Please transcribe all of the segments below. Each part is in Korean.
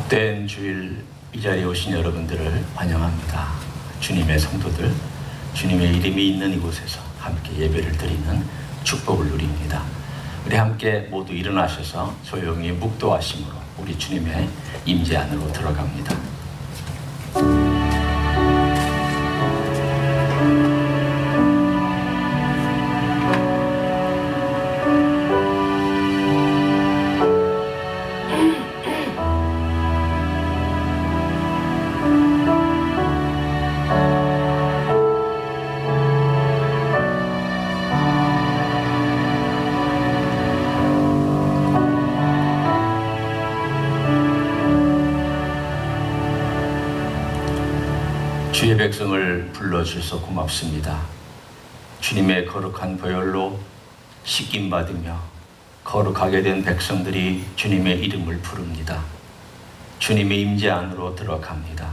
복된 주일 이 자리에 오신 여러분들을 환영합니다. 주님의 성도들, 주님의 이름이 있는 이곳에서 함께 예배를 드리는 축복을 누립니다. 우리 함께 모두 일어나셔서 조용히 묵도하심으로 우리 주님의 임재 안으로 들어갑니다. 주의 백성을 불러주셔서 고맙습니다. 주님의 거룩한 보혈로 씻김 받으며 거룩하게 된 백성들이 주님의 이름을 부릅니다. 주님의 임재 안으로 들어갑니다.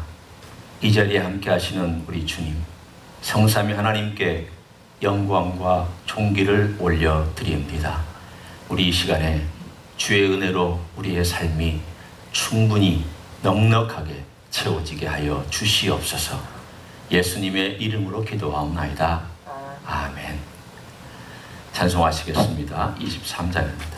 이 자리에 함께 하시는 우리 주님, 성삼위 하나님께 영광과 존귀를 올려드립니다. 우리 이 시간에 주의 은혜로 우리의 삶이 충분히 넉넉하게 채워지게 하여 주시옵소서. 예수님의 이름으로 기도하옵나이다. 아멘. 찬송하시겠습니다. 23장입니다.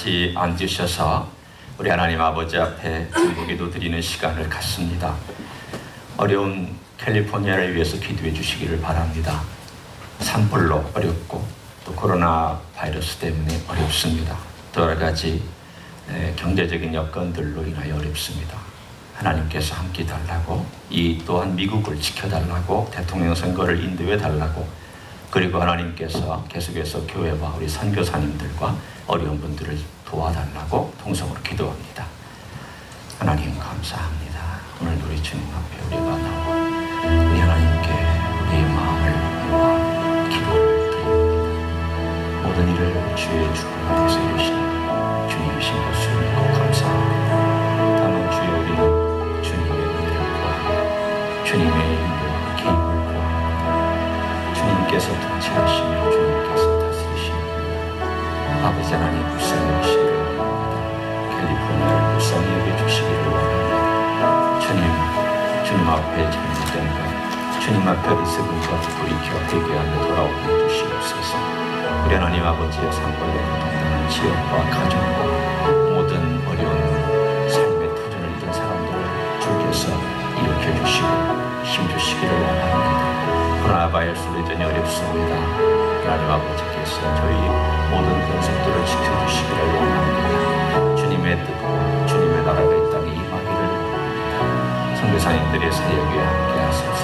같이 앉으셔서 우리 하나님 아버지 앞에 중보기도 드리는 시간을 갖습니다. 어려운 캘리포니아를 위해서 기도해 주시기를 바랍니다. 산불로 어렵고 또 코로나 바이러스 때문에 어렵습니다. 또 여러 가지 경제적인 여건들로 인하여 어렵습니다. 하나님께서 함께 달라고, 이 또한 미국을 지켜달라고, 대통령 선거를 인도해 달라고, 그리고 하나님께서 계속해서 교회와 우리 선교사님들과 어려운 분들을 도와달라고 통성으로 기도합니다. 하나님 감사합니다. 오늘 우리 주님 앞에 우리가 나와 우리 하나님께 우리의 마음을 모아 기도를 드립니다. 모든 일을 주의 주권에 대해서 이루시는 주님이신 것을 믿고 감사합니다. 다만 주여 우리는 주님의 은혜를 구하고 주님의 인도와 개입을 구합니다. 주님께서 통치하시며 주님께서 아버지 하나님 불쌍히 여기시기를 원합니다. 캘리포니아를 불쌍히 여겨주시기를 원합니다. 주님 앞에 잘못된 것, 주님 앞에 어리석은 것 돌이켜 회개하며 돌아오게 해주시옵소서. 우리 하나님 아버지의 상관된 동등한 지역과 가정과 모든 어려운 삶의 터전을 잃은 사람들을 주께서 일으켜주시고 힘주시기를 원합니다. 코로나 바이러스도 여전히 어렵습니다. 하나님 아버지께서 저희 모든 권속들을 지켜주시기를 원합니다. 주님의 뜻과 주님의 나라가 이 땅에 임하기를 원합니다. 선교사님들의 사역에 함께 하소서.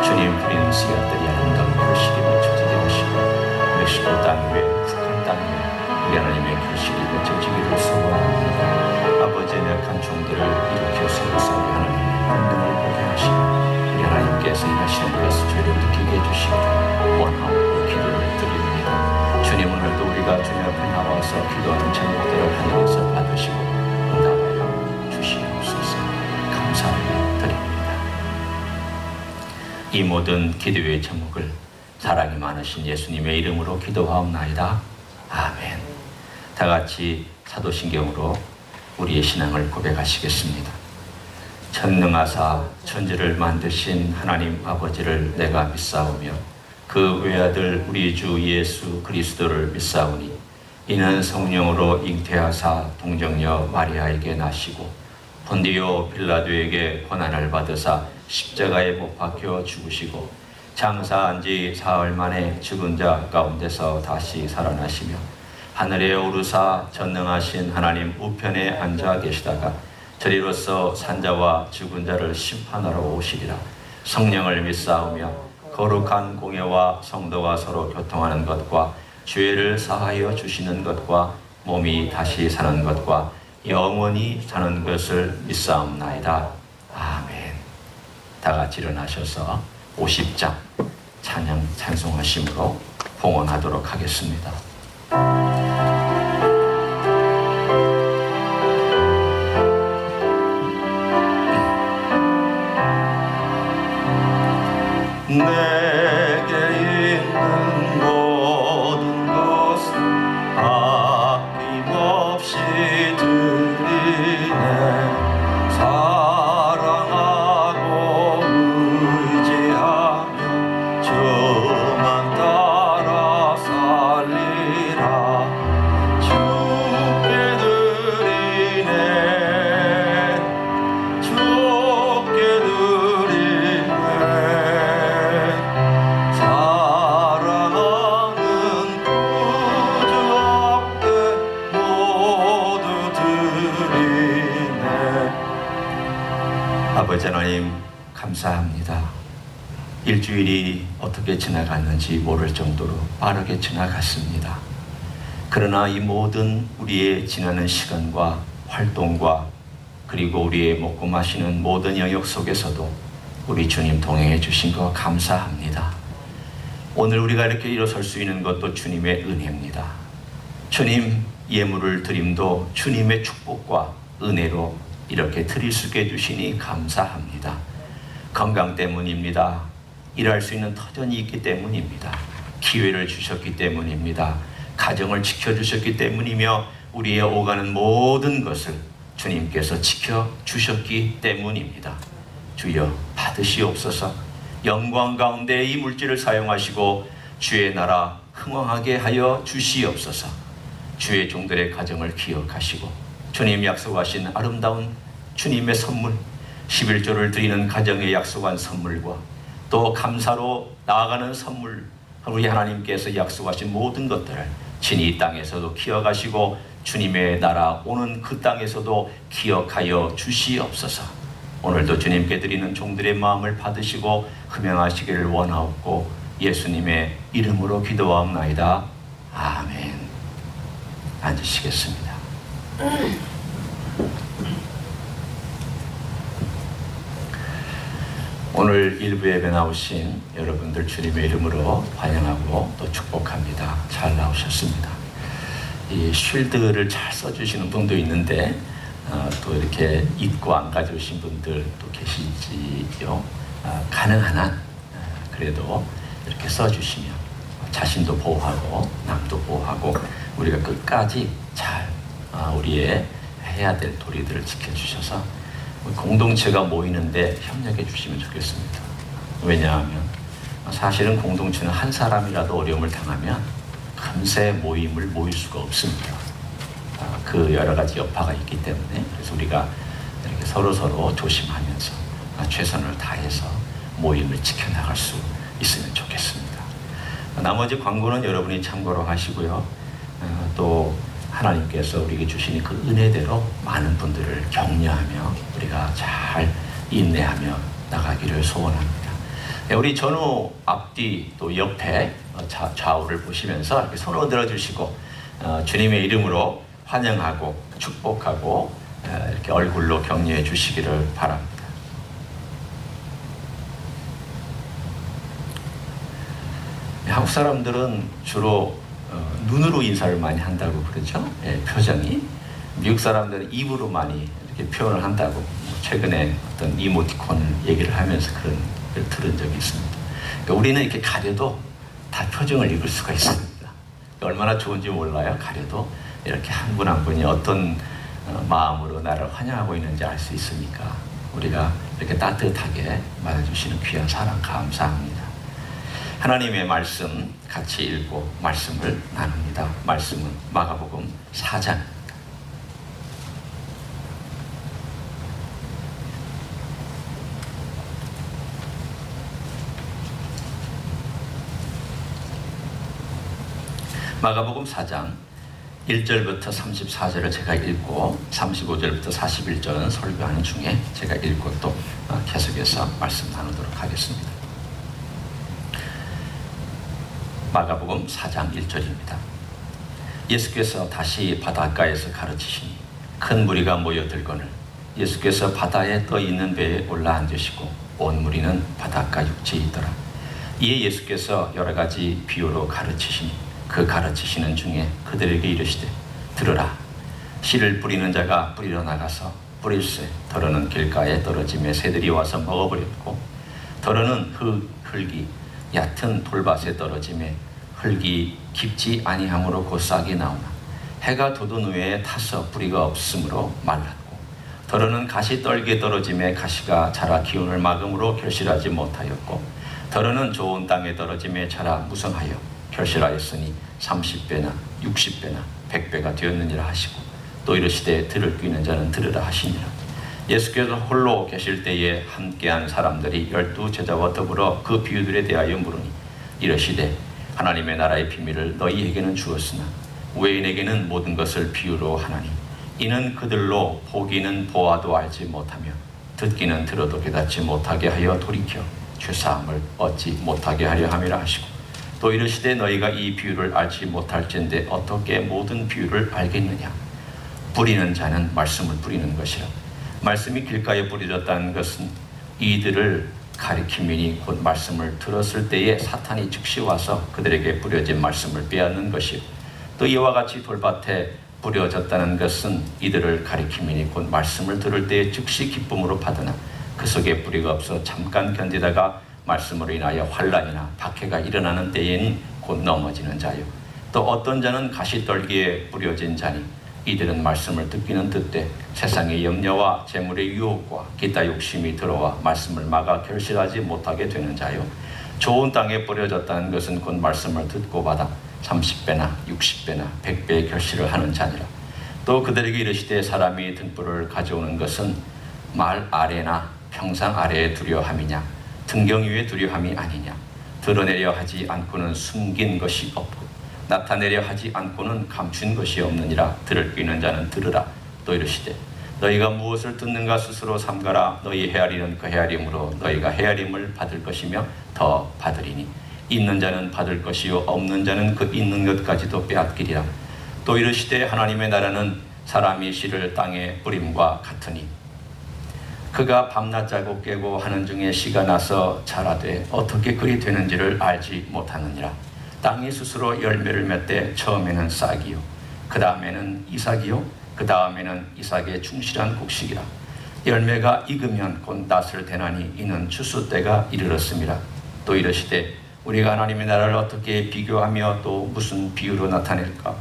주님 부린 씨앗들이 아름다운 결실이 맺혀지게 하시고 멕시코 땅 외, 북한 땅 외 우리 하나님의 결실이 맺혀지기를 소원합니다. 아버지의 약한 종들을 일으켜 세워서 우리 하나님의 권능을 보게 하시고 우리 하나님께서 일하시는 것을 저희를 이 모든 기도의 제목을 사랑이 많으신 예수님의 이름으로 기도하옵나이다. 아멘. 다 같이 사도신경으로 우리의 신앙을 고백하시겠습니다. 전능하사 천지를 만드신 하나님 아버지를 내가 믿사오며 그 외아들 우리 주 예수 그리스도를 믿사오니 이는 성령으로 잉태하사 동정녀 마리아에게 나시고 본디오 빌라도에게 고난을 받으사 십자가에 못 박혀 죽으시고 장사한 지 사흘 만에 죽은 자 가운데서 다시 살아나시며 하늘에 오르사 전능하신 하나님 우편에 앉아 계시다가 저리로서 산자와 죽은 자를 심판하러 오시리라. 성령을 믿사오며 거룩한 공예와 성도가 서로 교통하는 것과 죄를 사하여 주시는 것과 몸이 다시 사는 것과 영원히 사는 것을 믿사옵나이다. 아멘. 다 같이 일어나셔서 50장 찬양 찬송하심으로 봉헌하도록 하겠습니다. 내게 있는 모든 것을 아낌없이 드리네. 사랑하고 의지하며 주만 따라 살리라. 주께 드리네. 주께 드리네. 아버지 하나님 감사합니다. 일주일이 어떻게 지나갔는지 모를 정도로 빠르게 지나갔습니다. 그러나 이 모든 우리의 지나는 시간과 활동과 그리고 우리의 먹고 마시는 모든 영역 속에서도 우리 주님 동행해 주신 거 감사합니다. 오늘 우리가 이렇게 일어설 수 있는 것도 주님의 은혜입니다. 주님 예물을 드림도 주님의 축복과 은혜로 이렇게 드릴 수 있게 해주시니 감사합니다. 건강 때문입니다. 일할 수 있는 터전이 있기 때문입니다. 기회를 주셨기 때문입니다. 가정을 지켜주셨기 때문이며 우리의 오가는 모든 것을 주님께서 지켜주셨기 때문입니다. 주여 받으시옵소서. 영광 가운데 이 물질을 사용하시고 주의 나라 흥왕하게 하여 주시옵소서. 주의 종들의 가정을 기억하시고 주님 약속하신 아름다운 주님의 선물 11조를 드리는 가정에 약속한 선물과 또 감사로 나아가는 선물 우리 하나님께서 약속하신 모든 것들을 친히 이 땅에서도 기억하시고 주님의 나라 오는 그 땅에서도 기억하여 주시옵소서. 오늘도 주님께 드리는 종들의 마음을 받으시고 흠양하시기를 원하옵고 예수님의 이름으로 기도하옵나이다. 아멘. 앉으시겠습니다. 오늘 일부 예배 나오신 여러분들 주님의 이름으로 환영하고 또 축복합니다. 잘 나오셨습니다. 이 쉴드를 잘 써주시는 분도 있는데 또 이렇게 입고 안 가져오신 분들 또 계시지요. 가능한 한 그래도 이렇게 써주시면 자신도 보호하고 남도 보호하고 우리가 끝까지 잘 우리의 해야 될 도리들을 지켜주셔서 공동체가 모이는데 협력해 주시면 좋겠습니다. 왜냐하면 사실은 공동체는 한 사람이라도 어려움을 당하면 금세 모임을 모일 수가 없습니다. 그 여러 가지 여파가 있기 때문에 그래서 우리가 이렇게 서로 조심하면서 최선을 다해서 모임을 지켜나갈 수 있으면 좋겠습니다. 나머지 광고는 여러분이 참고로 하시고요. 또 하나님께서 우리에게 주신 그 은혜대로 많은 분들을 격려하며 우리가 잘 인내하며 나가기를 소원합니다. 우리 전후 앞뒤 또 옆에 좌우를 보시면서 이렇게 손을 들어주시고 주님의 이름으로 환영하고 축복하고 이렇게 얼굴로 격려해 주시기를 바랍니다. 한국 사람들은 주로 눈으로 인사를 많이 한다고 그러죠. 예, 표정이. 미국 사람들은 입으로 많이 이렇게 표현을 한다고 최근에 어떤 이모티콘을 얘기를 하면서 그런 들은 적이 있습니다. 그러니까 우리는 이렇게 가려도 다 표정을 읽을 수가 있습니다. 얼마나 좋은지 몰라요. 가려도 이렇게 한 분 한 분이 어떤 마음으로 나를 환영하고 있는지 알 수 있으니까 우리가 이렇게 따뜻하게 맞아주시는 귀한 사랑 감사합니다. 하나님의 말씀 같이 읽고 말씀을 나눕니다. 말씀은 마가복음 4장입니다. 마가복음 4장 1절부터 34절을 제가 읽고 35절부터 41절은 설교하는 중에 제가 읽고 또 계속해서 말씀 나누도록 하겠습니다. 마가복음 4장 1절입니다. 예수께서 다시 바닷가에서 가르치시니 큰 무리가 모여들거늘 예수께서 바다에 떠 있는 배에 올라앉으시고 온 무리는 바닷가 육지에 있더라. 이에 예수께서 여러 가지 비유로 가르치시니 그 가르치시는 중에 그들에게 이르시되 들으라. 씨를 뿌리는 자가 뿌리러 나가서 뿌릴새 더러는 길가에 떨어짐에 새들이 와서 먹어버렸고 더러는 흙이 얕은 돌밭에 떨어짐에 흙이 깊지 아니함으로 곧 싹이 나오나 해가 돋은 후에 타서 뿌리가 없으므로 말랐고 더러는 가시 떨기에 떨어짐에 가시가 자라 기운을 막음으로 결실하지 못하였고 더러는 좋은 땅에 떨어짐에 자라 무성하여 결실하였으니 30배나 60배나 100배가 되었느니라 하시고 또 이르시되 들을 귀 있는 자는 들으라 하시니라. 예수께서 홀로 계실 때에 함께한 사람들이 12 제자와 더불어 그 비유들에 대하여 물으니 이르시되 하나님의 나라의 비밀을 너희에게는 주었으나 외인에게는 모든 것을 비유로 하나니 이는 그들로 보기는 보아도 알지 못하며 듣기는 들어도 깨닫지 못하게 하여 돌이켜 죄사함을 얻지 못하게 하려 함이라 하시고 또 이르시되 너희가 이 비유를 알지 못할진대 어떻게 모든 비유를 알겠느냐. 뿌리는 자는 말씀을 뿌리는 것이라. 말씀이 길가에 뿌려졌다는 것은 이들을 가리킴이니 곧 말씀을 들었을 때에 사탄이 즉시 와서 그들에게 뿌려진 말씀을 빼앗는 것이요 또 이와 같이 돌밭에 뿌려졌다는 것은 이들을 가리킴이니 곧 말씀을 들을 때에 즉시 기쁨으로 받으나 그 속에 뿌리가 없어 잠깐 견디다가 말씀으로 인하여 환난이나 박해가 일어나는 때에는 곧 넘어지는 자요 또 어떤 자는 가시떨기에 뿌려진 자니 이들은 말씀을 듣기는 듣되 세상의 염려와 재물의 유혹과 기타 욕심이 들어와 말씀을 막아 결실하지 못하게 되는 자요 좋은 땅에 뿌려졌다는 것은 곧 말씀을 듣고 받아 30배나 60배나 100배의 결실을 하는 자니라. 또 그들에게 이르시되 사람이 등불을 가져오는 것은 말 아래나 평상 아래에 두려함이냐 등경 위에 두려함이 아니냐. 드러내려 하지 않고는 숨긴 것이 없고 나타내려 하지 않고는 감춘 것이 없느니라. 들을 귀 있는 자는 들으라. 또 이르시되 너희가 무엇을 듣는가 스스로 삼가라. 너희 헤아리는 그 헤아림으로 너희가 헤아림을 받을 것이며 더 받으리니 있는 자는 받을 것이요 없는 자는 그 있는 것까지도 빼앗기리라. 또 이르시되 하나님의 나라는 사람이 씨를 땅에 뿌림과 같으니 그가 밤낮 자고 깨고 하는 중에 씨가 나서 자라되 어떻게 그리 되는지를 알지 못하느니라. 땅이 스스로 열매를 맺되 처음에는 싹이요 그 다음에는 이삭이요 그 다음에는 이삭의 충실한 곡식이라. 열매가 익으면 곧 낫을 대나니 이는 추수 때가 이르렀음이라. 또 이르시되 우리가 하나님의 나라를 어떻게 비교하며 또 무슨 비유로 나타낼까.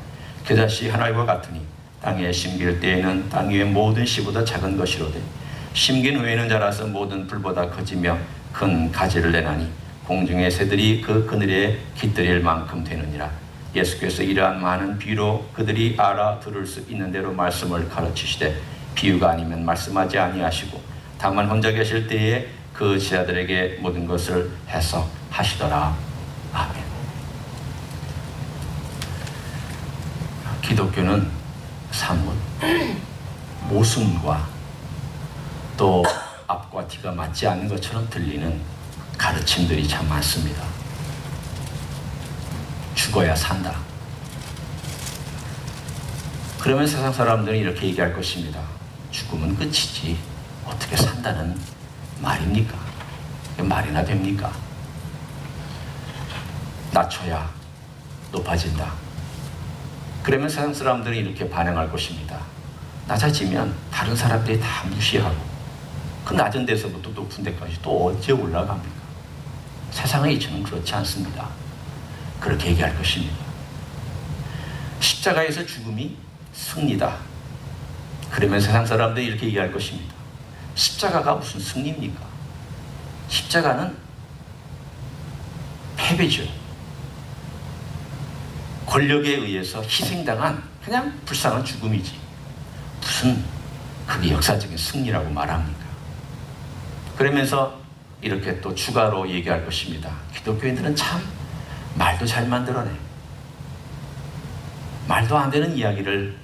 겨자씨 하나와 같으니 땅에 심길 때에는 땅 위의 모든 씨보다 작은 것이로되 심긴 후에는 자라서 모든 풀보다 커지며 큰 가지를 내나니 공중의 새들이 그 그늘에 깃들일 만큼 되느니라. 예수께서 이러한 많은 비유로 그들이 알아들을 수 있는 대로 말씀을 가르치시되 비유가 아니면 말씀하지 아니하시고 다만 혼자 계실 때에 그 제자들에게 모든 것을 해석하시더라. 아멘. 기독교는 사뭇 모순과 또 앞과 뒤가 맞지 않는 것처럼 들리는 가르침들이 참 많습니다. 죽어야 산다. 그러면 세상 사람들은 이렇게 얘기할 것입니다. 죽으면 끝이지 어떻게 산다는 말입니까? 말이나 됩니까? 낮춰야 높아진다. 그러면 세상 사람들이 이렇게 반응할 것입니다. 낮아지면 다른 사람들이 다 무시하고 그 낮은 데서부터 높은 데까지 또 언제 올라갑니까? 세상의 이치는 그렇지 않습니다. 그렇게 얘기할 것입니다. 십자가에서 죽음이 승리다. 그러면 세상 사람들이 이렇게 얘기할 것입니다. 십자가가 무슨 승리입니까? 십자가는 패배죠. 권력에 의해서 희생당한 그냥 불쌍한 죽음이지. 무슨 그게 역사적인 승리라고 말합니까? 그러면서 이렇게 또 추가로 얘기할 것입니다. 기독교인들은 참 말도 잘 만들어내. 말도 안 되는 이야기를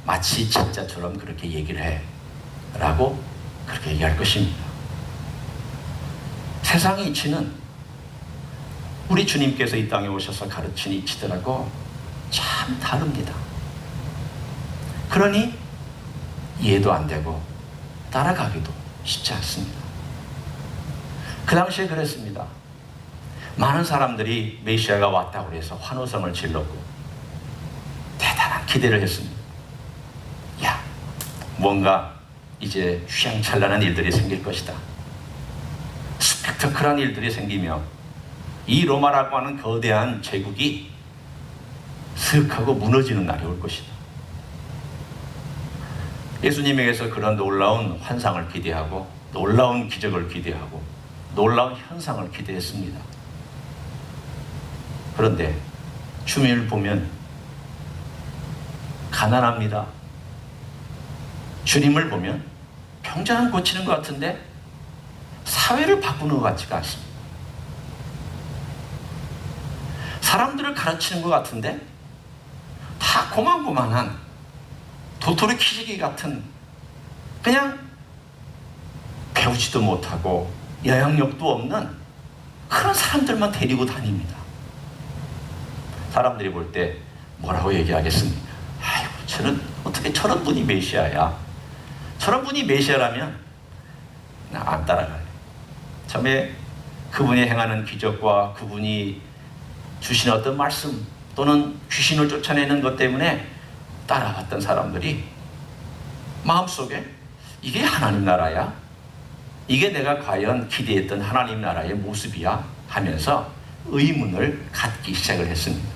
마치 진짜처럼 그렇게 얘기를 해. 라고 그렇게 얘기할 것입니다. 세상의 이치는 우리 주님께서 이 땅에 오셔서 가르친 이치들하고 참 다릅니다. 그러니 이해도 안 되고 따라가기도 쉽지 않습니다. 그 당시에 그랬습니다. 많은 사람들이 메시아가 왔다고 해서 환호성을 질렀고 대단한 기대를 했습니다. 야, 뭔가 이제 휘황찬란한 일들이 생길 것이다. 스펙터클한 일들이 생기며 이 로마라고 하는 거대한 제국이 슥하고 무너지는 날이 올 것이다. 예수님에게서 그런 놀라운 환상을 기대하고 놀라운 기적을 기대하고 놀라운 현상을 기대했습니다. 그런데 주민을 보면 가난합니다. 주님을 보면 병자는 고치는 것 같은데 사회를 바꾸는 것 같지가 않습니다. 사람들을 가르치는 것 같은데 다 고만고만한 도토리 키재기 같은 그냥 배우지도 못하고 영향력도 없는 그런 사람들만 데리고 다닙니다. 사람들이 볼 때 뭐라고 얘기하겠습니까? 아이고, 저는 어떻게 저런 분이 메시아야? 저런 분이 메시아라면 나 안 따라갈래. 처음에 그분이 행하는 기적과 그분이 주신 어떤 말씀 또는 귀신을 쫓아내는 것 때문에 따라갔던 사람들이 마음속에 이게 하나님 나라야? 이게 내가 과연 기대했던 하나님 나라의 모습이야? 하면서 의문을 갖기 시작을 했습니다.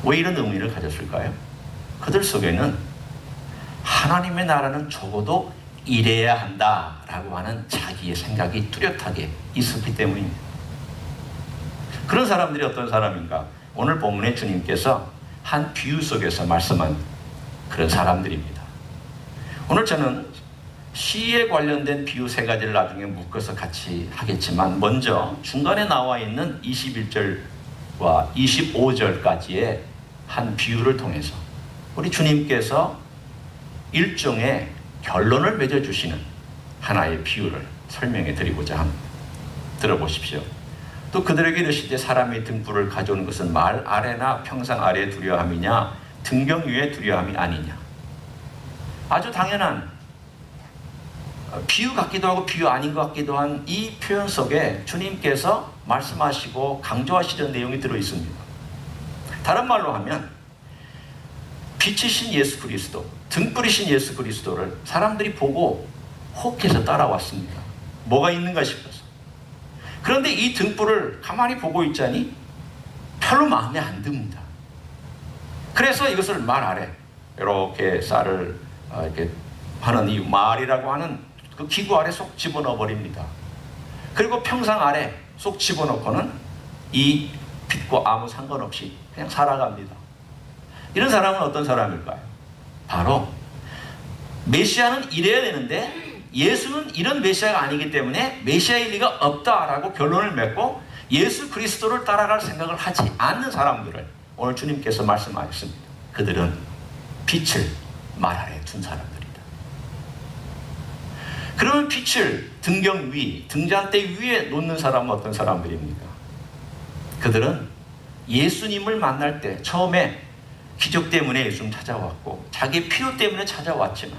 왜 이런 의문을 가졌을까요? 그들 속에는 하나님의 나라는 적어도 이래야 한다라고 하는 자기의 생각이 뚜렷하게 있었기 때문입니다. 그런 사람들이 어떤 사람인가? 오늘 본문에 주님께서 한 비유 속에서 말씀한 그런 사람들입니다. 오늘 저는 시에 관련된 비유 3가지를 나중에 묶어서 같이 하겠지만 먼저 중간에 나와 있는 21절과 25절까지의 한 비유를 통해서 우리 주님께서 일종의 결론을 맺어주시는 하나의 비유를 설명해 드리고자 합니다. 들어보십시오. 또 그들에게 이르시되 사람이 등불을 가져오는 것은 말 아래나 평상 아래에 두려함이냐 등경 위에 두려함이 아니냐. 아주 당연한 비유 같기도 하고 비유 아닌 것 같기도 한 이 표현 속에 주님께서 말씀하시고 강조하시는 내용이 들어있습니다. 다른 말로 하면 빛이신 예수 그리스도, 등불이신 예수 그리스도를 사람들이 보고 혹해서 따라왔습니다. 뭐가 있는가 싶어서. 그런데 이 등불을 가만히 보고 있자니 별로 마음에 안 듭니다. 그래서 이것을 말 아래 이렇게 쌀을 이렇게 하는 이 말이라고 하는 그 기구 아래 쏙 집어넣어 버립니다. 그리고 평상 아래 쏙 집어넣고는 이 빛과 아무 상관없이 그냥 살아갑니다. 이런 사람은 어떤 사람일까요? 바로 메시아는 이래야 되는데 예수는 이런 메시아가 아니기 때문에 메시아일 리가 없다라고 결론을 맺고 예수 그리스도를 따라갈 생각을 하지 않는 사람들을 오늘 주님께서 말씀하셨습니다. 그들은 빛을 말 아래에 둔 사람들이다. 그러면 빛을 등경 위, 등잔대 위에 놓는 사람은 어떤 사람들입니까? 그들은 예수님을 만날 때 처음에 기적 때문에 예수님 찾아왔고 자기 필요 때문에 찾아왔지만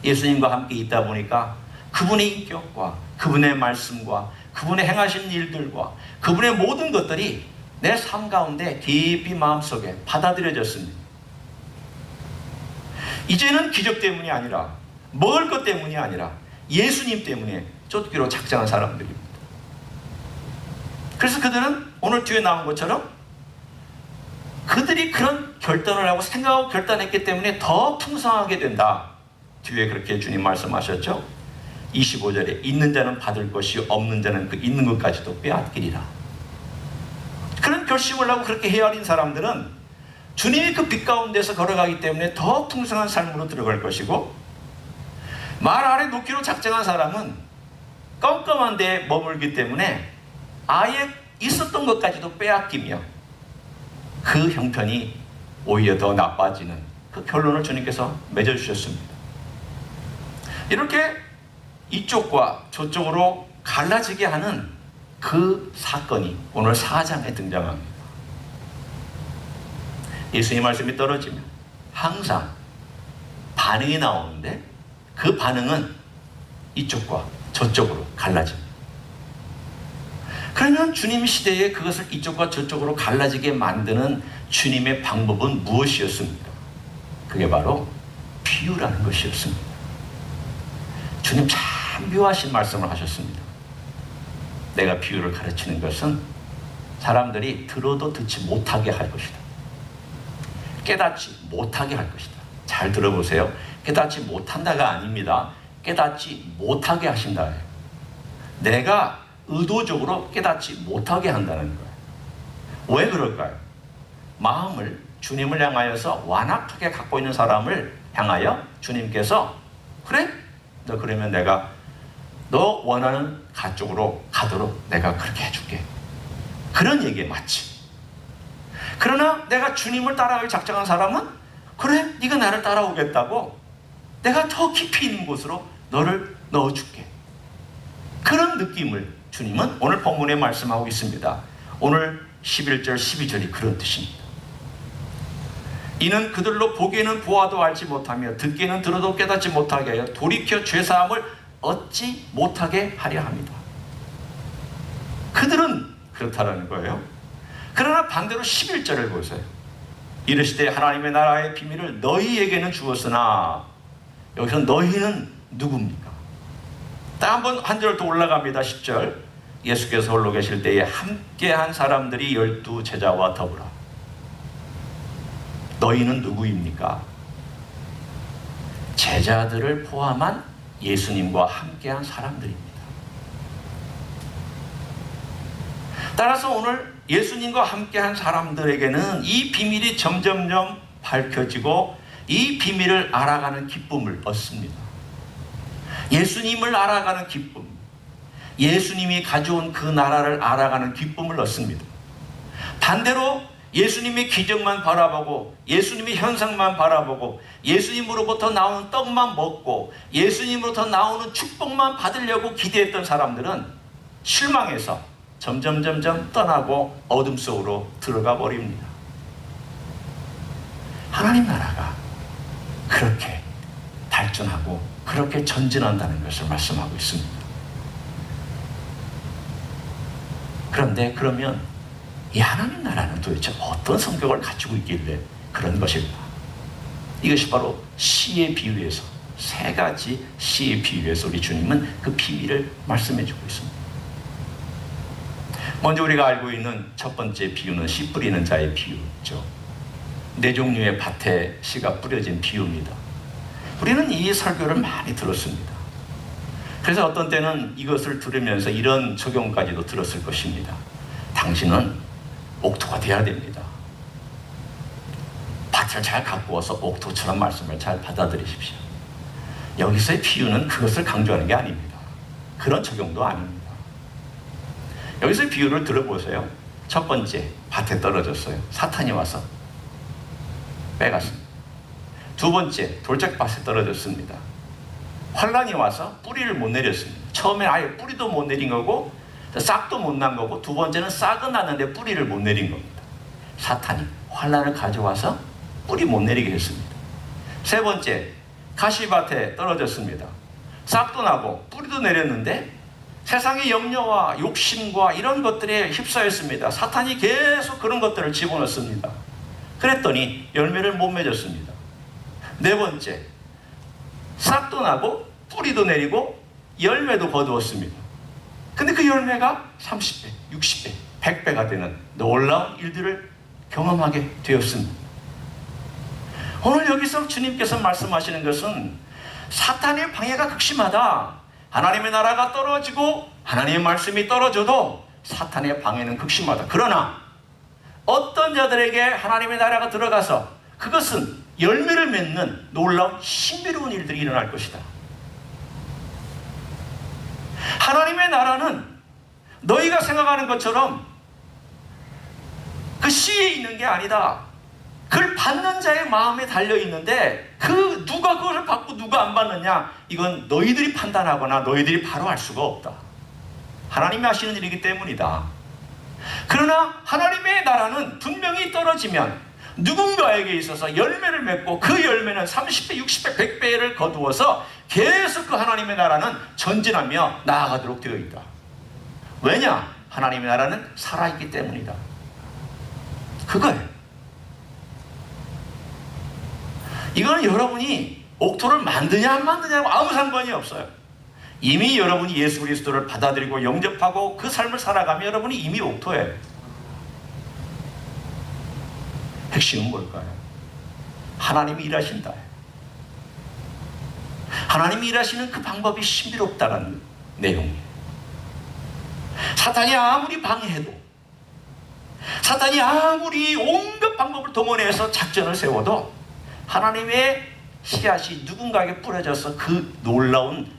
예수님과 함께 있다 보니까 그분의 인격과 그분의 말씀과 그분의 행하신 일들과 그분의 모든 것들이 내 삶 가운데 깊이 마음속에 받아들여졌습니다. 이제는 기적 때문이 아니라 먹을 것 때문이 아니라 예수님 때문에 쫓기로 작정한 사람들입니다. 그래서 그들은 오늘 뒤에 나온 것처럼 그들이 그런 결단을 하고 생각하고 결단했기 때문에 더 풍성하게 된다. 뒤에 그렇게 주님 말씀하셨죠. 25절에 있는 자는 받을 것이 없는 자는 그 있는 것까지도 빼앗기리라. 그런 결심을 하고 그렇게 헤아린 사람들은 주님이 그 빛 가운데서 걸어가기 때문에 더 풍성한 삶으로 들어갈 것이고, 말 아래 놓기로 작정한 사람은 껌껌한 데에 머물기 때문에 아예 있었던 것까지도 빼앗기며 그 형편이 오히려 더 나빠지는 그 결론을 주님께서 맺어주셨습니다. 이렇게 이쪽과 저쪽으로 갈라지게 하는 그 사건이 오늘 4장에 등장합니다. 예수님 말씀이 떨어지면 항상 반응이 나오는데 그 반응은 이쪽과 저쪽으로 갈라집니다. 그러면 주님 시대에 그것을 이쪽과 저쪽으로 갈라지게 만드는 주님의 방법은 무엇이었습니까? 그게 바로 비유라는 것이었습니다. 주님 참 묘하신 말씀을 하셨습니다. 내가 비유를 가르치는 것은 사람들이 들어도 듣지 못하게 할 것이다. 깨닫지 못하게 할 것이다. 잘 들어보세요. 깨닫지 못한다가 아닙니다. 깨닫지 못하게 하신다. 내가 의도적으로 깨닫지 못하게 한다는 거예요. 왜 그럴까요? 마음을 주님을 향하여서 완악하게 갖고 있는 사람을 향하여 주님께서 그래? 너 그러면 내가 너 원하는 가쪽으로 가도록 내가 그렇게 해줄게. 그런 얘기에 맞지. 그러나 내가 주님을 따라가기 작정한 사람은 그래? 네가 나를 따라오겠다고 내가 더 깊이 있는 곳으로 너를 넣어줄게. 그런 느낌을 주님은 오늘 본문에 말씀하고 있습니다. 오늘 11절 12절이 그런 뜻입니다. 이는 그들로 보기에는 보아도 알지 못하며 듣기에는 들어도 깨닫지 못하게 하여 돌이켜 죄사함을 얻지 못하게 하려 합니다. 그들은 그렇다라는 거예요. 그러나 반대로 11절을 보세요. 이르시되 하나님의 나라의 비밀을 너희에게는 주었으나, 여기서 너희는 누굽니까? 딱 한번 한 절 더 올라갑니다. 10절. 예수께서 홀로 계실 때에 함께한 사람들이 12 제자와 더불어. 너희는 누구입니까? 제자들을 포함한 예수님과 함께한 사람들입니다. 따라서 오늘 예수님과 함께한 사람들에게는 이 비밀이 점점점 밝혀지고 이 비밀을 알아가는 기쁨을 얻습니다. 예수님을 알아가는 기쁨, 예수님이 가져온 그 나라를 알아가는 기쁨을 얻습니다. 반대로 예수님의 기적만 바라보고 예수님의 현상만 바라보고 예수님으로부터 나오는 떡만 먹고 예수님으로부터 나오는 축복만 받으려고 기대했던 사람들은 실망해서 점점 떠나고 어둠 속으로 들어가 버립니다. 하나님 나라가 그렇게 발전하고 그렇게 전진한다는 것을 말씀하고 있습니다. 그런데 그러면 이 하나님 나라는 도대체 어떤 성격을 가지고 있길래 그런 것일까? 이것이 바로 씨의 비유에서, 세 가지 씨의 비유에서 우리 주님은 그 비밀을 말씀해 주고 있습니다. 먼저 우리가 알고 있는 첫 번째 비유는 씨 뿌리는 자의 비유죠. 네 종류의 밭에 씨가 뿌려진 비유입니다. 우리는 이 설교를 많이 들었습니다. 그래서 어떤 때는 이것을 들으면서 이런 적용까지도 들었을 것입니다. 당신은 옥토가 되어야 됩니다. 밭을 잘 갖고 와서 옥토처럼 말씀을 잘 받아들이십시오. 여기서의 비유는 그것을 강조하는 게 아닙니다. 그런 적용도 아닙니다. 여기서 비유를 들어보세요. 첫 번째, 밭에 떨어졌어요. 사탄이 와서 빼갔습니다. 두 번째, 돌짝밭에 떨어졌습니다. 환란이 와서 뿌리를 못 내렸습니다. 처음에 아예 뿌리도 못 내린 거고 싹도 못 난 거고, 두 번째는 싹은 났는데 뿌리를 못 내린 겁니다. 사탄이 환란을 가져와서 뿌리 못 내리게 했습니다. 세 번째, 가시밭에 떨어졌습니다. 싹도 나고 뿌리도 내렸는데 세상의 염려와 욕심과 이런 것들에 휩싸였습니다. 사탄이 계속 그런 것들을 집어넣습니다. 그랬더니 열매를 못 맺었습니다. 네 번째, 싹도 나고 뿌리도 내리고 열매도 거두었습니다. 근데 그 열매가 30배, 60배, 100배가 되는 놀라운 일들을 경험하게 되었습니다. 오늘 여기서 주님께서 말씀하시는 것은 사탄의 방해가 극심하다. 하나님의 나라가 떨어지고 하나님의 말씀이 떨어져도 사탄의 방해는 극심하다. 그러나 어떤 자들에게 하나님의 나라가 들어가서 그것은 열매를 맺는 놀라운 신비로운 일들이 일어날 것이다. 하나님의 나라는 너희가 생각하는 것처럼 그 씨에 있는 게 아니다. 그걸 받는 자의 마음에 달려있는데 누가 그것을 받고 누가 안 받느냐, 이건 너희들이 판단하거나 너희들이 바로 알 수가 없다. 하나님이 하시는 일이기 때문이다. 그러나 하나님의 나라는 분명히 떨어지면 누군가에게 있어서 열매를 맺고 그 열매는 30배, 60배, 100배를 거두어서 계속 그 하나님의 나라는 전진하며 나아가도록 되어 있다. 왜냐? 하나님의 나라는 살아있기 때문이다. 그거예요. 이거는 여러분이 옥토를 만드냐 안 만드냐하고 아무 상관이 없어요. 이미 여러분이 예수 그리스도를 받아들이고 영접하고 그 삶을 살아가면 여러분이 이미 옥토예요. 핵심은 뭘까요? 하나님이 일하신다. 하나님이 일하시는 그 방법이 신비롭다는 내용이에요. 사탄이 아무리 방해해도, 사탄이 아무리 온갖 방법을 동원해서 작전을 세워도 하나님의 씨앗이 누군가에게 뿌려져서 그 놀라운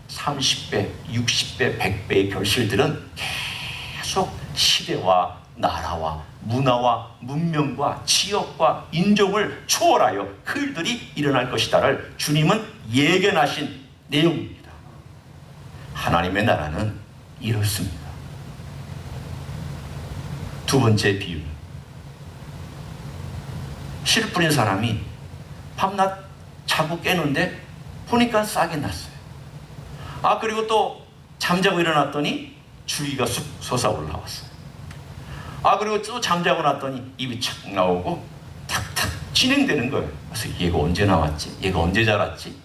30배, 60배, 100배의 결실들은 계속 시대와 나라와 문화와 문명과 지역과 인종을 초월하여 그 일들이 일어날 것이다를 주님은 예견하신 내용입니다. 하나님의 나라는 이렇습니다. 두 번째 비유는 씨를 뿌린 사람이 밤낮 자고 깨는데 보니까 싹이 났어요. 그리고 또 잠자고 일어났더니 줄기가 쑥 솟아 올라왔어요. 그리고 또 잠자고 났더니 입이 착 나오고 탁탁 진행되는 거예요. 그래서 얘가 언제 나왔지? 얘가 언제 자랐지?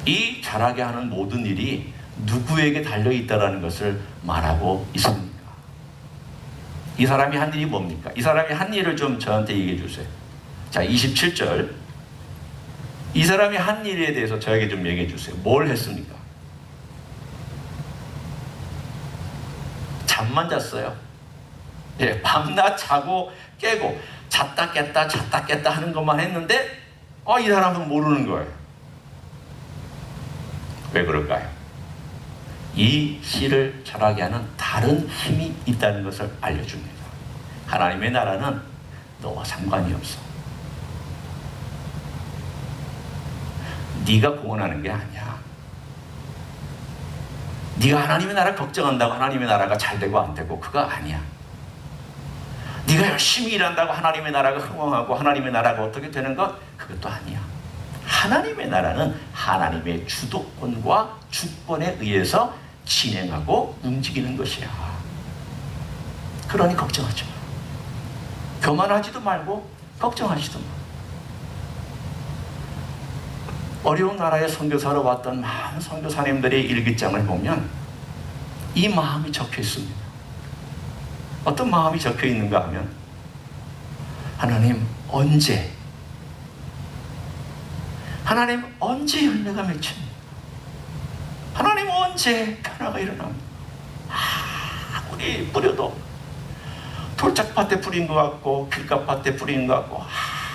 이 자라게 하는 모든 일이 누구에게 달려있다는 것을 말하고 있습니다. 이 사람이 한 일이 뭡니까? 이 사람이 한 일을 좀 저한테 얘기해 주세요. 자, 27절. 이 사람이 한 일에 대해서 저에게 좀 얘기해 주세요. 뭘 했습니까? 잠만 잤어요. 예, 밤낮 자고 깨고 잤다 깼다 잤다 깼다 하는 것만 했는데 이 사람은 모르는 거예요. 왜 그럴까요? 이 씨를 자라게 하는 다른 힘이 있다는 것을 알려줍니다. 하나님의 나라는 너와 상관이 없어. 네가 공헌하는 게 아니야. 네가 하나님의 나라 걱정한다고 하나님의 나라가 잘 되고 안 되고 그거 아니야. 네가 열심히 일한다고 하나님의 나라가 흥왕하고 하나님의 나라가 어떻게 되는 것? 그것도 아니야. 하나님의 나라는 하나님의 주도권과 주권에 의해서 진행하고 움직이는 것이야. 그러니 걱정하지 마. 교만하지도 말고 걱정하지도 마. 어려운 나라에 선교사로 왔던 많은 선교사님들의 일기장을 보면 이 마음이 적혀 있습니다. 어떤 마음이 적혀 있는가 하면 하나님 언제 열매가 맺힙니까? 하나님 언제 변화가 일어납니까? 아무리 뿌려도 돌짝밭에 뿌린 것 같고 길가밭에 뿌린 것 같고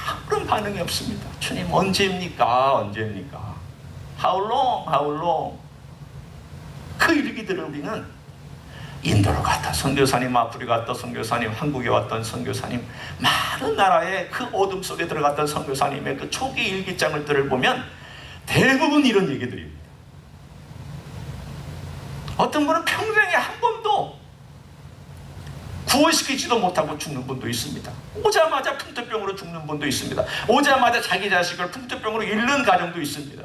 아무런 반응이 없습니다. 주님 언제입니까? 언제입니까? How long? How long? 그 일기들을 우리는 인도로 갔다 선교사님, 아프리카 갔다 선교사님, 한국에 왔던 선교사님, 많은 나라의 그 어둠 속에 들어갔던 선교사님의 그 초기 일기장들을 보면 대부분 이런 얘기들입니다. 어떤 분은 평생에 한 번도 구원시키지도 못하고 죽는 분도 있습니다. 오자마자 풍토병으로 죽는 분도 있습니다. 오자마자 자기 자식을 풍토병으로 잃는 가정도 있습니다.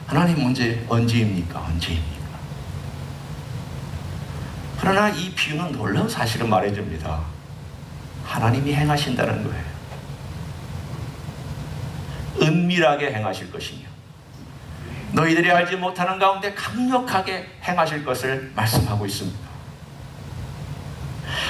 하나님 언제입니까? 언제입니까? 그러나 이 비유는 놀라운 사실을 말해줍니다. 하나님이 행하신다는 거예요. 은밀하게 행하실 것이며 너희들이 알지 못하는 가운데 강력하게 행하실 것을 말씀하고 있습니다.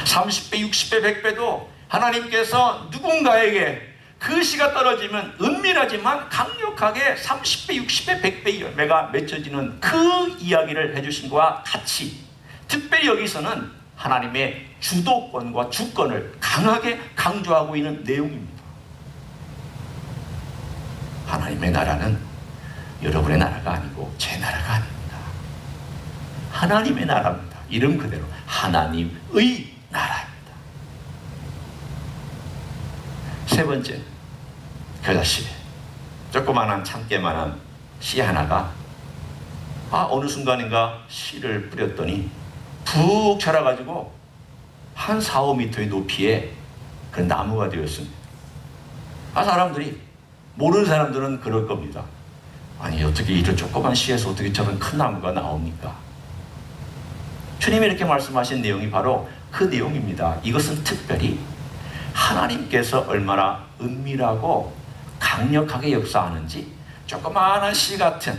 30배, 60배, 100배도 하나님께서 누군가에게 그 씨가 떨어지면 은밀하지만 강력하게 30배, 60배, 100배 열매가 맺혀지는 그 이야기를 해주신 것과 같이, 특별히 여기서는 하나님의 주도권과 주권을 강하게 강조하고 있는 내용입니다. 하나님의 나라는 여러분의 나라가 아니고 제 나라가 아닙니다. 하나님의 나라입니다. 이름 그대로 하나님의 나라입니다. 세 번째, 겨자씨에 조그만한 참깨만한 씨 하나가 어느 순간인가 씨를 뿌렸더니 푹 자라가지고 한 4, 5m의 높이의 그 나무가 되었습니다. 사람들이, 모르는 사람들은 그럴 겁니다. 아니, 어떻게 이런 조그만 씨에서 어떻게 저런 큰 나무가 나옵니까? 주님이 이렇게 말씀하신 내용이 바로 그 내용입니다. 이것은 특별히 하나님께서 얼마나 은밀하고 강력하게 역사하는지, 조그마한 씨 같은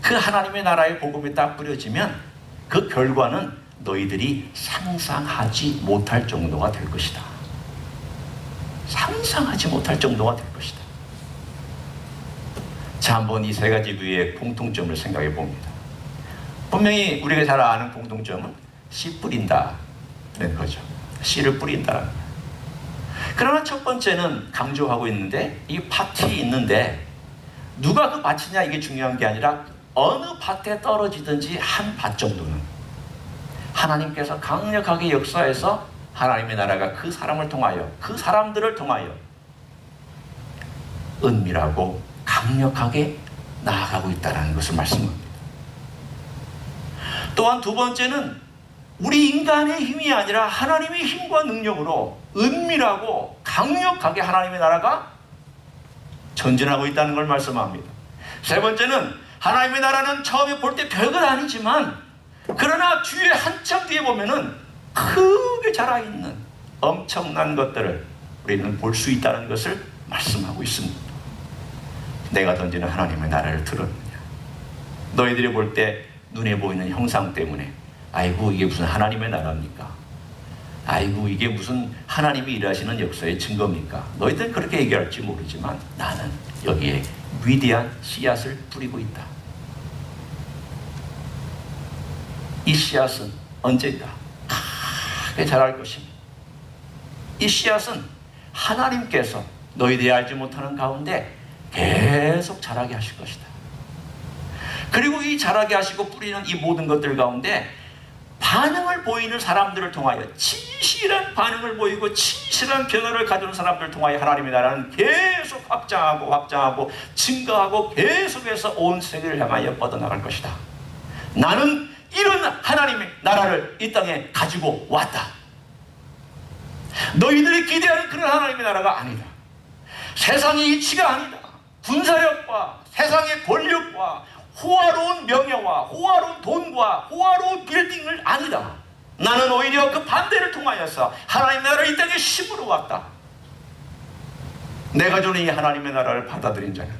그 하나님의 나라의 복음이 딱 뿌려지면 그 결과는 너희들이 상상하지 못할 정도가 될 것이다. 상상하지 못할 정도가 될 것이다. 자, 한번 이 세 가지 구의 공통점을 생각해 봅니다. 분명히 우리가 잘 아는 공통점은 씨 뿌린다는 거죠. 씨를 뿌린다는 거예요. 그러나 첫 번째는 강조하고 있는데, 이 밭이 있는데 누가 그 밭이냐 이게 중요한 게 아니라 어느 밭에 떨어지든지 한 밭 정도는 하나님께서 강력하게 역사해서 하나님의 나라가 그 사람을 통하여, 그 사람들을 통하여 은밀하고 강력하게 나아가고 있다는 것을 말씀합니다. 또한 두 번째는 우리 인간의 힘이 아니라 하나님의 힘과 능력으로 은밀하고 강력하게 하나님의 나라가 전진하고 있다는 걸 말씀합니다. 세 번째는 하나님의 나라는 처음에 볼 때 별것 아니지만, 그러나 뒤에 한참 뒤에 보면은 크게 자라있는 엄청난 것들을 우리는 볼 수 있다는 것을 말씀하고 있습니다. 내가 던지는 하나님의 나라를 들었느냐? 너희들이 볼 때 눈에 보이는 형상 때문에 아이고 이게 무슨 하나님의 나라입니까? 아이고 이게 무슨 하나님이 일하시는 역사의 증거입니까? 너희들은 그렇게 얘기할지 모르지만 나는 여기에 위대한 씨앗을 뿌리고 있다. 이 씨앗은 언젠가 크게 자랄 것입니다. 이 씨앗은 하나님께서 너희들이 알지 못하는 가운데 계속 자라게 하실 것이다. 그리고 이 자라게 하시고 뿌리는 이 모든 것들 가운데 반응을 보이는 사람들을 통하여, 진실한 반응을 보이고 진실한 변화를 가져오는 사람들을 통하여 하나님의 나라는 계속 확장하고 증가하고 계속해서 온 세계를 향하여 뻗어나갈 것이다. 나는 이런 하나님의 나라를 이 땅에 가지고 왔다. 너희들이 기대하는 그런 하나님의 나라가 아니다. 세상의 이치가 아니다. 군사력과 세상의 권력과 호화로운 명예와 호화로운 돈과 호화로운 빌딩을 아니다. 나는 오히려 그 반대를 통하여서 하나님의 나라를 이 땅에 심으러 왔다. 내가 주는 이 하나님의 나라를 받아들인 자는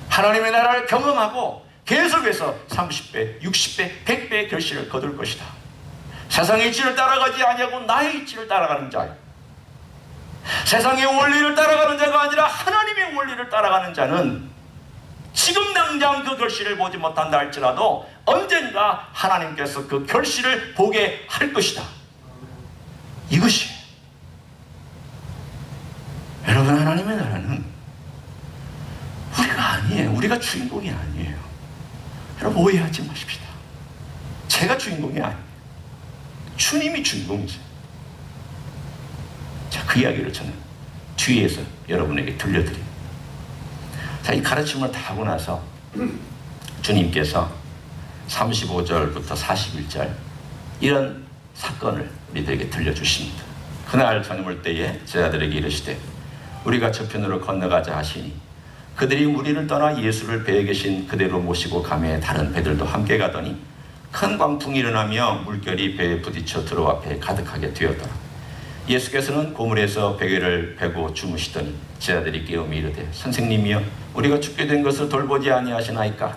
하나님의 나라를 경험하고 계속해서 30배, 60배, 100배의 결실을 거둘 것이다. 세상의 이치를 따라가지 아니하고 나의 이치를 따라가는 자요. 세상의 원리를 따라가는 자가 아니라 하나님의 원리를 따라가는 자는 지금 당장 그 결실을 보지 못한다 할지라도 언젠가 하나님께서 그 결실을 보게 할 것이다. 이것이 여러분, 하나님의 나라는 우리가 아니에요. 우리가 주인공이 아니에요. 여러분, 오해하지 마십시다. 제가 주인공이 아니에요. 주님이 주인공이세요. 자, 그 이야기를 저는 뒤에서 여러분에게 들려드립니다. 자, 이 가르침을 다 하고 나서 주님께서 35절부터 41절 이런 사건을 우리들에게 들려주십니다. 그날 저녁을 때에 제자들에게 이르시되 우리가 저편으로 건너가자 하시니 그들이 무리를 떠나 예수를 배에 계신 그대로 모시고 가매 다른 배들도 함께 가더니 큰 광풍이 일어나며 물결이 배에 부딪혀 들어와 배에 가득하게 되었더라. 예수께서는 고물에서 베개를 베고 주무시더니 제자들이 깨우며 이르되 선생님이여 우리가 죽게 된 것을 돌보지 아니하시나이까.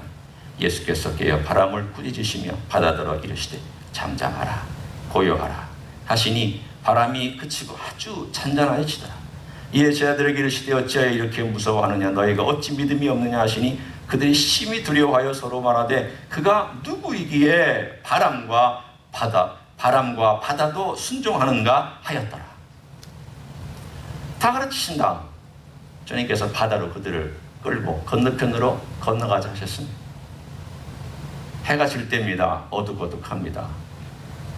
예수께서 깨어 바람을 꾸짖으시며 바다더러 이르시되 잠잠하라 고요하라 하시니 바람이 그치고 아주 잔잔하여지더라. 이에 제자들에게 이르시되 어찌하여 이렇게 무서워하느냐 너희가 어찌 믿음이 없느냐 하시니 그들이 심히 두려워하여 서로 말하되 그가 누구이기에 바람과 바다도 순종하는가 하였더라. 다 가르치신 다음 주님께서 바다로 그들을 끌고 건너편으로 건너가자 하셨습니다. 해가 질 때입니다. 어둑어둑합니다.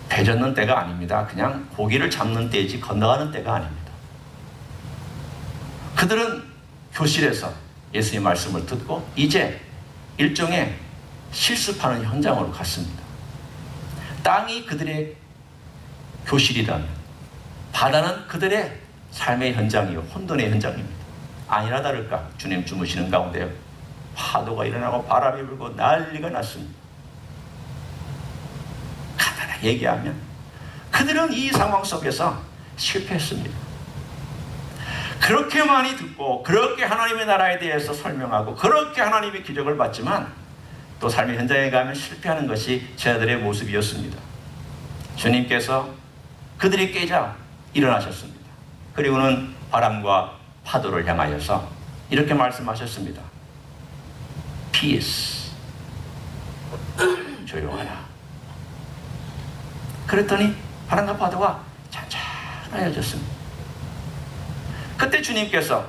배 젓는 때가 아닙니다. 그냥 고기를 잡는 때이지 건너가는 때가 아닙니다. 그들은 교실에서 예수님의 말씀을 듣고 이제 일종의 실습하는 현장으로 갔습니다. 땅이 그들의 교실이라면 바다는 그들의 삶의 현장이요 혼돈의 현장입니다. 아니나 다를까 주님 주무시는 가운데 파도가 일어나고 바람이 불고 난리가 났습니다. 간단하게 얘기하면 그들은 이 상황 속에서 실패했습니다. 그렇게 많이 듣고 그렇게 하나님의 나라에 대해서 설명하고 그렇게 하나님의 기적을 받지만 또 삶의 현장에 가면 실패하는 것이 제자들의 모습이었습니다. 주님께서 그들이 깨자 일어나셨습니다. 그리고는 바람과 파도를 향하여서 이렇게 말씀하셨습니다. Peace. 조용하라. 그랬더니 바람과 파도가 잔잔해졌습니다. 그때 주님께서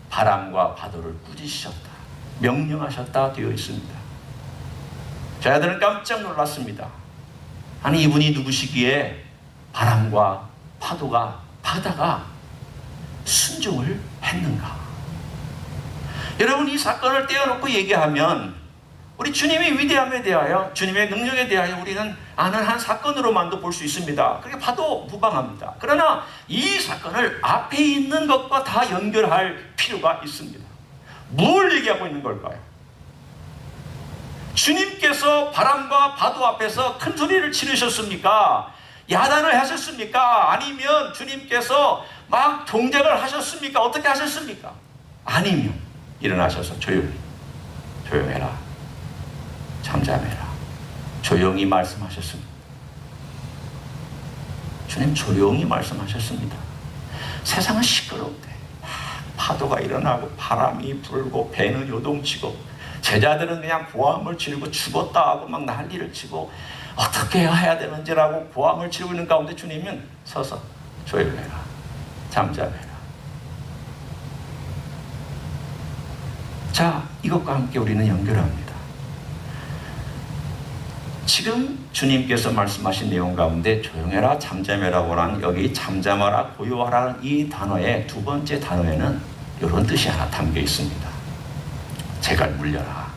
바람과 파도를 꾸짖으셨다, 명령하셨다 되어 있습니다. 제자들은 깜짝 놀랐습니다. 아니 이분이 누구시기에 바람과 파도가 바다가 순종을 했는가? 여러분 이 사건을 떼어놓고 얘기하면 우리 주님의 위대함에 대하여 주님의 능력에 대하여 우리는 아는 한 사건으로만도 볼 수 있습니다. 그렇게 봐도 무방합니다. 그러나 이 사건을 앞에 있는 것과 다 연결할 필요가 있습니다. 뭘 얘기하고 있는 걸까요? 주님께서 바람과 파도 앞에서 큰 소리를 지르셨습니까? 야단을 하셨습니까? 아니면 주님께서 막 동작을 하셨습니까? 어떻게 하셨습니까? 아니면 일어나셔서 조용해라, 잠잠해라, 조용히 말씀하셨습니다. 주님 조용히 말씀하셨습니다. 세상은 시끄러운데 파도가 일어나고 바람이 불고 배는 요동치고 제자들은 그냥 고함을 지르고 죽었다 하고 막 난리를 치고 어떻게 해야 되는지라고 고함을 지르고 있는 가운데 주님은 서서 조용해라, 잠잠해라. 자, 이것과 함께 우리는 연결합니다. 지금 주님께서 말씀하신 내용 가운데 조용해라, 잠잠해라고 하는 여기 잠잠하라, 고요하라는 이 단어의 두 번째 단어에는 이런 뜻이 하나 담겨 있습니다. 재갈 물려라.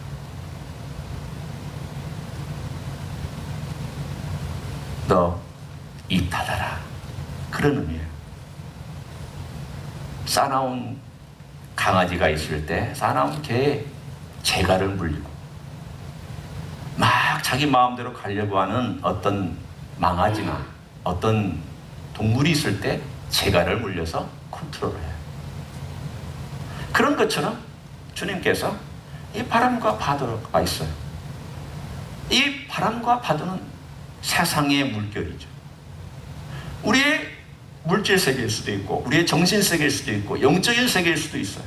너 입 닫아라. 그런 의미예요. 싸나운 강아지가 있을 때 싸나운 개에 재갈을 물리고 막 자기 마음대로 가려고 하는 어떤 망아지나 어떤 동물이 있을 때 재갈을 물려서 컨트롤을 해요. 그런 것처럼 주님께서 이 바람과 파도가 있어요. 이 바람과 파도는 세상의 물결이죠. 우리의 물질 세계일 수도 있고 우리의 정신 세계일 수도 있고 영적인 세계일 수도 있어요.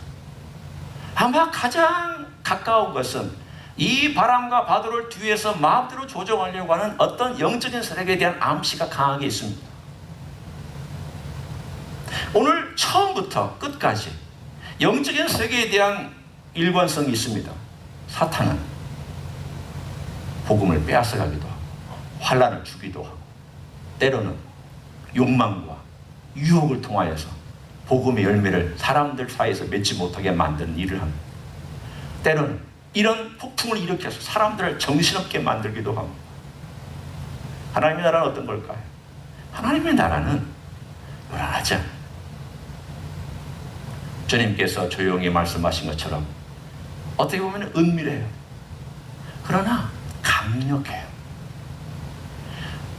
아마 가장 가까운 것은 이 바람과 파도를 뒤에서 마음대로 조정하려고 하는 어떤 영적인 세력에 대한 암시가 강하게 있습니다. 오늘 처음부터 끝까지 영적인 세계에 대한 일관성이 있습니다. 사탄은 복음을 빼앗아가기도 하고 환난을 주기도 하고 때로는 욕망과 유혹을 통하여서 복음의 열매를 사람들 사이에서 맺지 못하게 만드는 일을 합니다. 때로는 이런 폭풍을 일으켜서 사람들을 정신없게 만들기도 합니다. 하나님의 나라는 어떤 걸까요? 하나님의 나라는 요란하지 않아요. 주님께서 조용히 말씀하신 것처럼 어떻게 보면 은밀해요. 그러나 강력해요.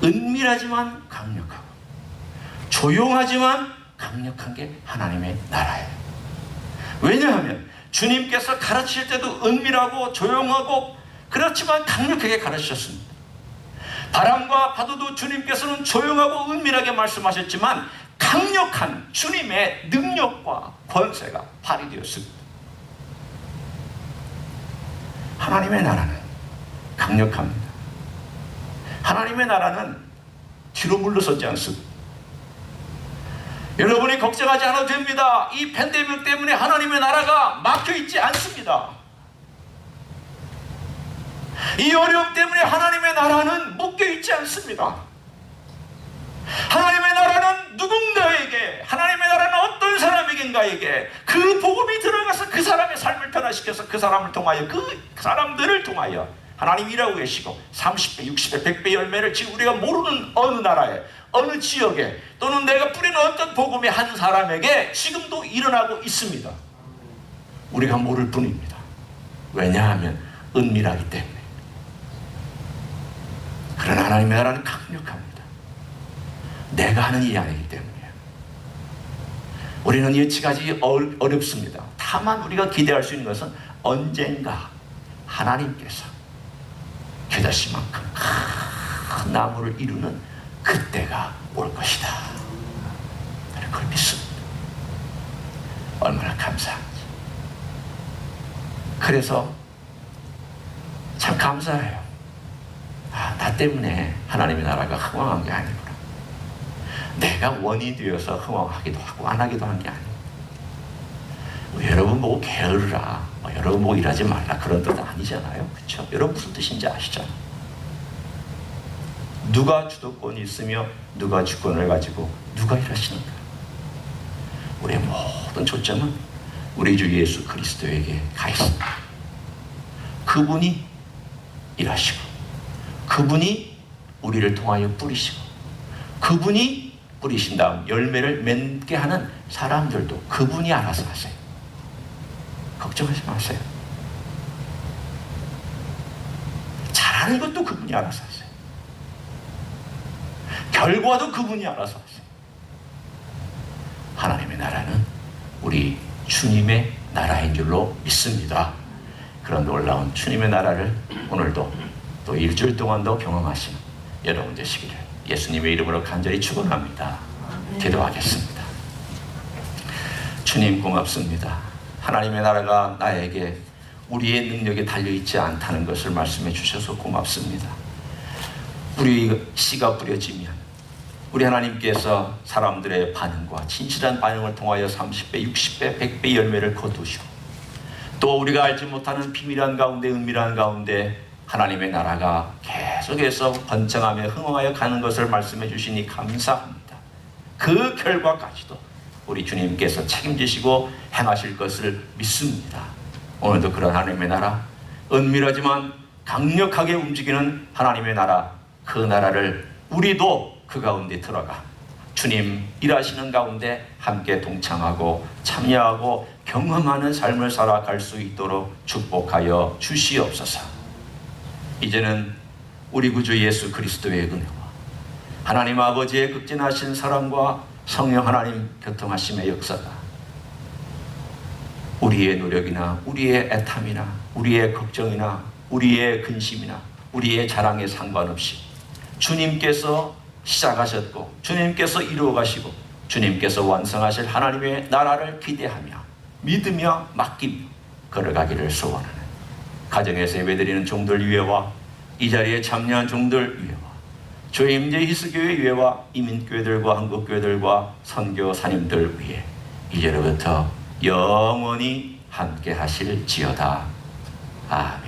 은밀하지만 강력하고 조용하지만 강력한 게 하나님의 나라예요. 왜냐하면 주님께서 가르칠 때도 은밀하고 조용하고 그렇지만 강력하게 가르치셨습니다. 바람과 파도도 주님께서는 조용하고 은밀하게 말씀하셨지만 강력한 주님의 능력과 권세가 발휘되었습니다. 하나님의 나라는 강력합니다. 하나님의 나라는 뒤로 물러서지 않습니다. 여러분이 걱정하지 않아도 됩니다. 이 팬데믹 때문에 하나님의 나라가 막혀있지 않습니다. 이 어려움 때문에 하나님의 나라는 묶여있지 않습니다. 하나님의 나라는 누군가에게, 하나님의 나라는 어떤 사람에게인가에게 그 복음이 들어가서 그 사람의 삶을 변화시켜서 그 사람을 통하여, 그 사람들을 통하여 하나님이 일하고 계시고 30배, 60배, 100배 열매를 지금 우리가 모르는 어느 나라에, 어느 지역에, 또는 내가 뿌리는 어떤 복음이 한 사람에게 지금도 일어나고 있습니다. 우리가 모를 뿐입니다. 왜냐하면 은밀하기 때문에. 그러나 하나님의 나라는 강력합니다. 내가 하는 일이 아니기 때문이에요. 우리는 예측하기 어렵습니다. 다만 우리가 기대할 수 있는 것은 언젠가 하나님께서 겨자씨만큼 큰 나무를 이루는 그때가 올 것이다. 그걸 믿습니다. 얼마나 감사한지. 그래서 참 감사해요. 나 때문에 하나님의 나라가 흥왕한 게 아니구나. 내가 원인이 되어서 흥왕하기도 하고 안 하기도 한 게 아니고. 여러분 보고 게으르라, 여러분 보고 일하지 말라, 그런 뜻 아니잖아요. 그렇죠? 여러분 무슨 뜻인지 아시잖아요. 누가 주도권이 있으며 누가 주권을 가지고 누가 일하시는가. 우리의 모든 초점은 우리 주 예수 그리스도에게 가 있습니다. 그분이 일하시고, 그분이 우리를 통하여 뿌리시고, 그분이 뿌리신 다음 열매를 맺게 하는 사람들도 그분이 알아서 하세요. 걱정하지 마세요. 잘하는 것도 그분이 알아서 하세요. 결과도 그분이 알아서 하세요. 하나님의 나라는 우리 주님의 나라인 줄로 믿습니다. 그런 놀라운 주님의 나라를 오늘도 또 일주일 동안도 경험하신 여러분 되시기를 예수님의 이름으로 간절히 축원합니다. 기도하겠습니다. 주님 고맙습니다. 하나님의 나라가 나에게 우리의 능력에 달려있지 않다는 것을 말씀해 주셔서 고맙습니다. 우리 씨가 뿌려지면 우리 하나님께서 사람들의 반응과 진실한 반응을 통하여 30배, 60배, 100배 열매를 거두시고, 또 우리가 알지 못하는 비밀한 가운데, 은밀한 가운데 하나님의 나라가 계속해서 번창하며 흥황하여 가는 것을 말씀해 주시니 감사합니다. 그 결과까지도 우리 주님께서 책임지시고 행하실 것을 믿습니다. 오늘도 그런 하나님의 나라, 은밀하지만 강력하게 움직이는 하나님의 나라, 그 나라를 우리도 그 가운데 들어가 주님 일하시는 가운데 함께 동참하고 참여하고 경험하는 삶을 살아갈 수 있도록 축복하여 주시옵소서. 이제는 우리 구주 예수 그리스도의 은혜와 하나님 아버지의 극진하신 사랑과 성령 하나님 교통하심의 역사가 우리의 노력이나 우리의 애탐이나 우리의 걱정이나 우리의 근심이나 우리의 자랑에 상관없이 주님께서 시작하셨고 주님께서 이루어가시고 주님께서 완성하실 하나님의 나라를 기대하며 믿으며 맡기며 걸어가기를 소원하는 가정에서 예배드리는 종들 위에와 이 자리에 참여한 종들 위에와 주의 임재 희스교회 위에와 이민교회들과 한국교회들과 선교사님들 위에 이제로부터 영원히 함께 하실지어다. 아멘.